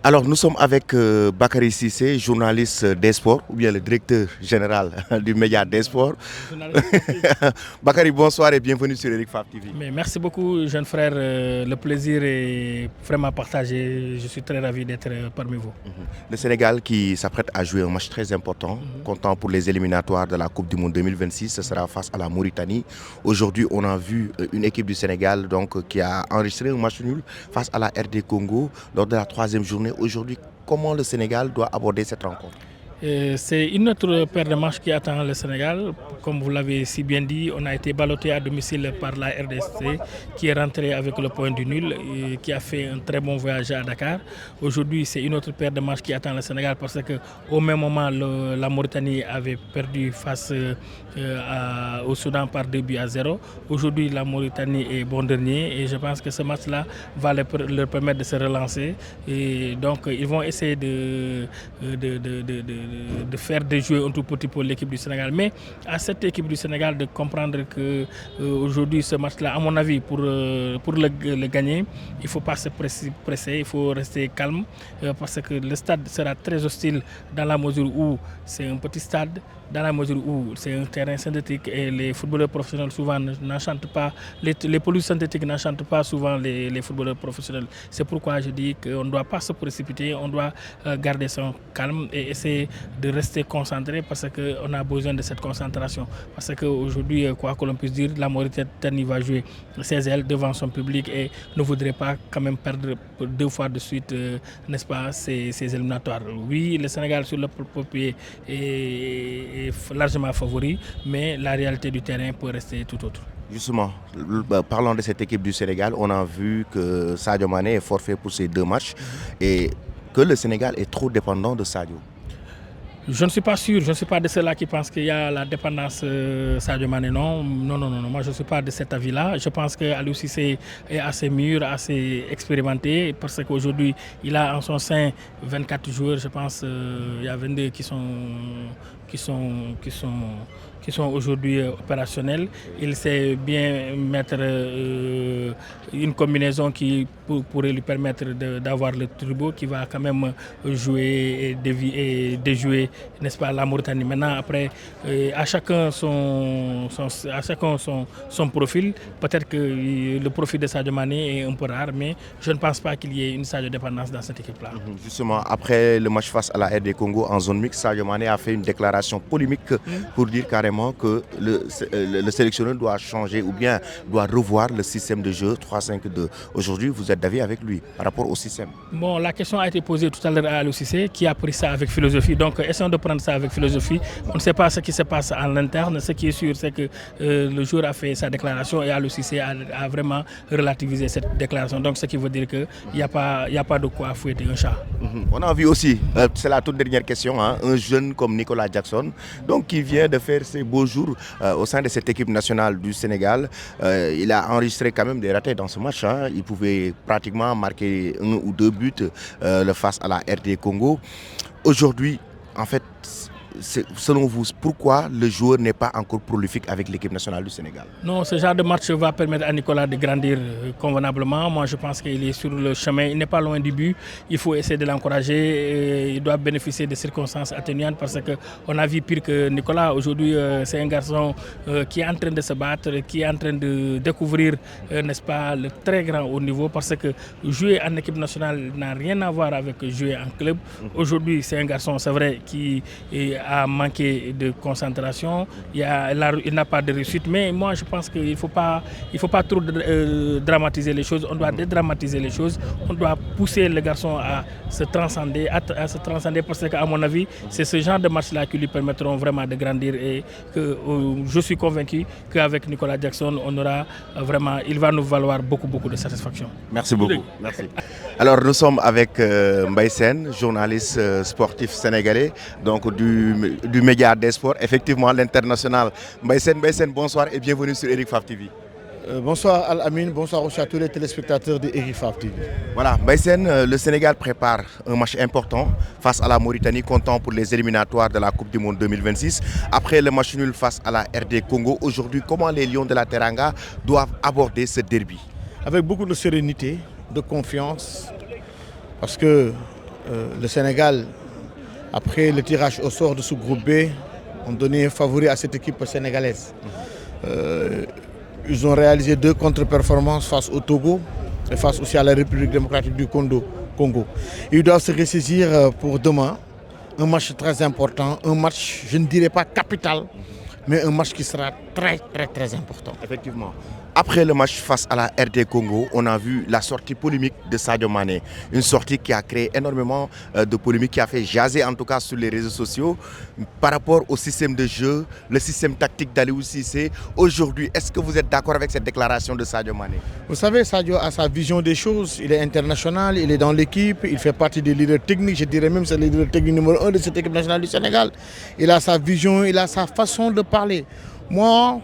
Alors, nous sommes avec Bakary Cissé, journaliste des sports, ou bien le directeur général du média des sports. Journaliste sportif. Bakary, bonsoir et bienvenue sur Eric Fab TV. Mais merci beaucoup, jeune frère. Le plaisir est vraiment partagé. Je suis très ravi d'être parmi vous. Le Sénégal qui s'apprête à jouer un match très important, comptant pour les éliminatoires de la Coupe du Monde 2026, ce sera face à la Mauritanie. Aujourd'hui, on a vu une équipe du Sénégal qui a enregistré un match nul face à la RD Congo lors de la troisième journée. Aujourd'hui, comment le Sénégal doit aborder cette rencontre? C'est une autre paire de matchs qui attend le Sénégal. Comme vous l'avez si bien dit, on a été ballotté à domicile par la RDC qui est rentrée avec le point du nul et qui a fait un très bon voyage à Dakar. Aujourd'hui, c'est une autre paire de matchs qui attend le Sénégal parce qu'au même moment, la Mauritanie avait perdu face au Soudan par 2-0. Aujourd'hui, la Mauritanie est bon dernier et je pense que ce match-là va leur permettre de se relancer. Et donc, ils vont essayer de faire des jeux un tout petit pour l'équipe du Sénégal. Mais à cette équipe du Sénégal de comprendre que aujourd'hui ce match-là, à mon avis, pour le gagner, il ne faut pas se presser, il faut rester calme parce que le stade sera très hostile dans la mesure où c'est un petit stade, dans la mesure où c'est un terrain synthétique et les footballeurs professionnels souvent n'enchantent pas, les pelouses synthétiques n'enchantent pas souvent les footballeurs professionnels. C'est pourquoi je dis qu'on ne doit pas se précipiter, on doit garder son calme et essayer de rester concentré parce qu'on a besoin de cette concentration. Parce qu'aujourd'hui, quoi que l'on puisse dire, la Mauritanie va jouer ses ailes devant son public et ne voudrait pas quand même perdre deux fois de suite, n'est-ce pas, ces éliminatoires. Oui, le Sénégal sur le papier est largement favori, mais la réalité du terrain peut rester tout autre. Justement, parlons de cette équipe du Sénégal. On a vu que Sadio Mané est forfait pour ces deux matchs et que le Sénégal est trop dépendant de Sadio. Je ne suis pas sûr, je ne suis pas de ceux-là qui pensent qu'il y a la dépendance Sadio Mané. Non, moi je ne suis pas de cet avis-là. Je pense qu'Aliou Cissé est assez mûr, assez expérimenté parce qu'aujourd'hui il a en son sein 24 joueurs, je pense il y a 22 qui sont aujourd'hui opérationnels. Il sait bien mettre une combinaison qui pourrait lui permettre d'avoir le turbo qui va quand même jouer et déjouer, n'est-ce pas, la Mauritanie. Maintenant, après, à chacun son profil. Peut-être que le profil de Sadio Mané est un peu rare, mais je ne pense pas qu'il y ait une Sadio dépendance dans cette équipe-là. Justement, après le match face à la RD Congo en zone mixte, Sadio Mané a fait une déclaration polémique pour dire carrément que le sélectionneur doit changer ou bien doit revoir le système de jeu 3-5-2. Aujourd'hui, vous êtes d'avis avec lui par rapport au système? Bon, la question a été posée tout à l'heure à Aliou Cissé qui a pris ça avec philosophie. Donc, essayons de prendre ça avec philosophie. On ne sait pas ce qui se passe en interne. Ce qui est sûr, c'est que le joueur a fait sa déclaration et Aliou Cissé a vraiment relativisé cette déclaration. Donc, ce qui veut dire qu'il n'y a pas de quoi fouetter un chat. On a vu aussi, c'est la toute dernière question, un jeune comme Nicolas Jackson, donc qui vient de faire ses beaux jours au sein de cette équipe nationale du Sénégal. Il a enregistré quand même des ratés dans ce match. Il pouvait pratiquement marquer 1 ou 2 buts face à la RD Congo. Aujourd'hui, en fait, selon vous, pourquoi le joueur n'est pas encore prolifique avec l'équipe nationale du Sénégal? Non, ce genre de match va permettre à Nicolas de grandir convenablement. Moi, je pense qu'il est sur le chemin. Il n'est pas loin du but. Il faut essayer de l'encourager. Il doit bénéficier de circonstances atténuantes parce qu'on a vu pire que Nicolas. Aujourd'hui, c'est un garçon qui est en train de se battre, qui est en train de découvrir, n'est-ce pas, le très grand haut niveau parce que jouer en équipe nationale n'a rien à voir avec jouer en club. Aujourd'hui, c'est un garçon, c'est vrai, qui a manqué de concentration, il n'a pas de réussite, mais moi je pense qu'il ne faut pas trop dramatiser les choses, on doit dédramatiser les choses, on doit pousser le garçon à se transcender, parce qu'à mon avis, c'est ce genre de match-là qui lui permettront vraiment de grandir et que je suis convaincu qu'avec Nicolas Jackson, il va nous valoir beaucoup de satisfaction. Merci beaucoup. Merci. Alors nous sommes avec Mbaye Sène, journaliste sportif sénégalais, donc du média des sports, effectivement l'international. Mbaye Sène, bonsoir et bienvenue sur Eric Fab TV. Bonsoir Al-Amin, bonsoir aussi à tous les téléspectateurs de Eric Fab TV. Voilà, Mbaye Sène, le Sénégal prépare un match important face à la Mauritanie, comptant pour les éliminatoires de la Coupe du Monde 2026. Après le match nul face à la RD Congo, aujourd'hui, comment les Lions de la Teranga doivent aborder ce derby? Avec beaucoup de sérénité, de confiance, parce que Le Sénégal, après le tirage au sort de ce groupe B, ont donné un favori à cette équipe sénégalaise. Ils ont réalisé 2 contre-performances face au Togo et face aussi à la République démocratique du Congo. Ils doivent se ressaisir pour demain. Un match très important, un match, je ne dirais pas capital, mais un match qui sera très important. Effectivement. Après le match face à la RD Congo, on a vu la sortie polémique de Sadio Mané. Une sortie qui a créé énormément de polémiques, qui a fait jaser en tout cas sur les réseaux sociaux par rapport au système de jeu, le système tactique d'Aliou Cissé. Aujourd'hui, est-ce que vous êtes d'accord avec cette déclaration de Sadio Mané? Vous savez, Sadio a sa vision des choses, il est international, il est dans l'équipe, il fait partie des leaders techniques, je dirais même c'est le leader technique numéro 1 de cette équipe nationale du Sénégal. Il a sa vision, il a sa façon de parler. Moi,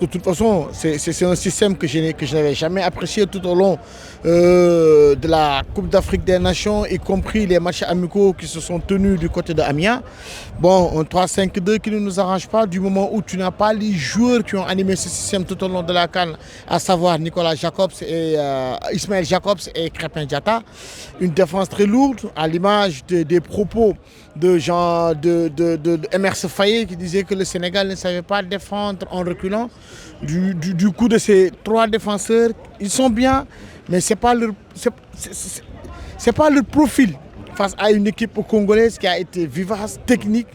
de toute façon, c'est un système que je n'avais jamais apprécié tout au long de la Coupe d'Afrique des Nations, y compris les matchs amicaux qui se sont tenus du côté de Amiens. Bon, un 3-5-2 qui ne nous arrange pas du moment où tu n'as pas les joueurs qui ont animé ce système tout au long de la CAN, à savoir Nicolas Jacobs et Ismaël Jacobs et Krépin Diatta. Une défense très lourde, à l'image des propos de Emer Faye qui disait que le Sénégal ne savait pas défendre en reculant. Du coup de ces 3 défenseurs, ils sont bien, mais c'est pas leur profil face à une équipe congolaise qui a été vivace, technique.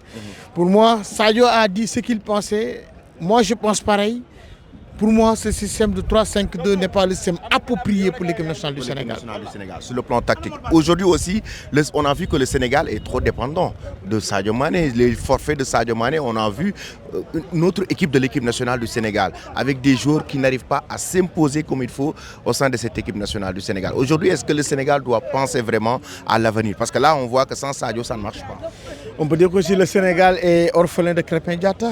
Pour moi, Sadio a dit ce qu'il pensait. Moi, je pense pareil. Pour moi, ce système de 3-5-2 n'est pas le système approprié pour l'équipe nationale du Sénégal. Sur le plan tactique. Aujourd'hui aussi, on a vu que le Sénégal est trop dépendant de Sadio Mané. Les forfaits de Sadio Mané, on a vu une autre équipe de l'équipe nationale du Sénégal avec des joueurs qui n'arrivent pas à s'imposer comme il faut au sein de cette équipe nationale du Sénégal. Aujourd'hui, est-ce que le Sénégal doit penser vraiment à l'avenir? Parce que là, on voit que sans Sadio, ça ne marche pas. On peut dire aussi que le Sénégal est orphelin de Krépin Diatta.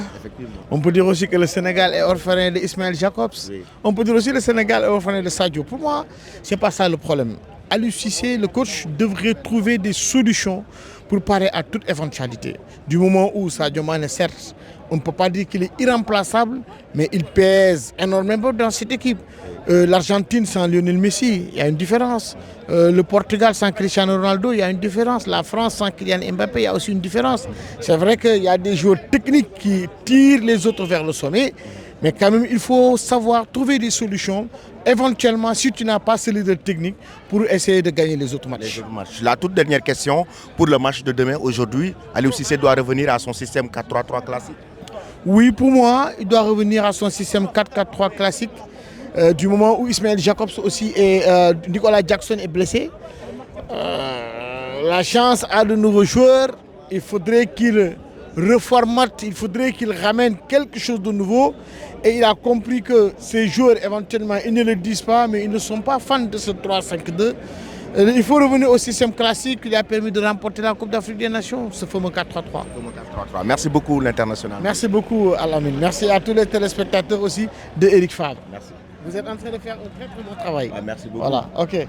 On peut dire aussi que le Sénégal est orphelin de Ismaël Jacobs. Oui. On peut dire aussi que le Sénégal est orphelin de Sadio. Pour moi, ce n'est pas ça le problème. Aliou Cissé, le coach, devrait trouver des solutions pour parer à toute éventualité. Du moment où Sadio Mané, certes, on ne peut pas dire qu'il est irremplaçable, mais il pèse énormément dans cette équipe. L'Argentine sans Lionel Messi, il y a une différence. Le Portugal sans Cristiano Ronaldo, il y a une différence. La France sans Kylian Mbappé, il y a aussi une différence. C'est vrai qu'il y a des joueurs techniques qui tirent les autres vers le sommet, mais quand même, il faut savoir trouver des solutions, éventuellement, si tu n'as pas ce leader technique, pour essayer de gagner les autres matchs. La toute dernière question pour le match de demain. Aujourd'hui, Aliou Cissé doit revenir à son système 4-3-3 classique. Oui, pour moi, il doit revenir à son système 4-4-3 classique. Du moment où Ismaël Jacobs aussi et Nicolas Jackson est blessé. La chance a de nouveaux joueurs. Il faudrait qu'il reformate, il faudrait qu'il ramène quelque chose de nouveau. Et il a compris que ces joueurs, éventuellement, ils ne le disent pas, mais ils ne sont pas fans de ce 3-5-2. Il faut revenir au système classique qui lui a permis de remporter la Coupe d'Afrique des Nations, ce fameux 4-3-3. Merci beaucoup, l'international. Merci beaucoup, Al-Amin. Merci à tous les téléspectateurs aussi de Eric Favre. Merci. Vous êtes en train de faire un très bon travail. Merci beaucoup. Voilà, ok.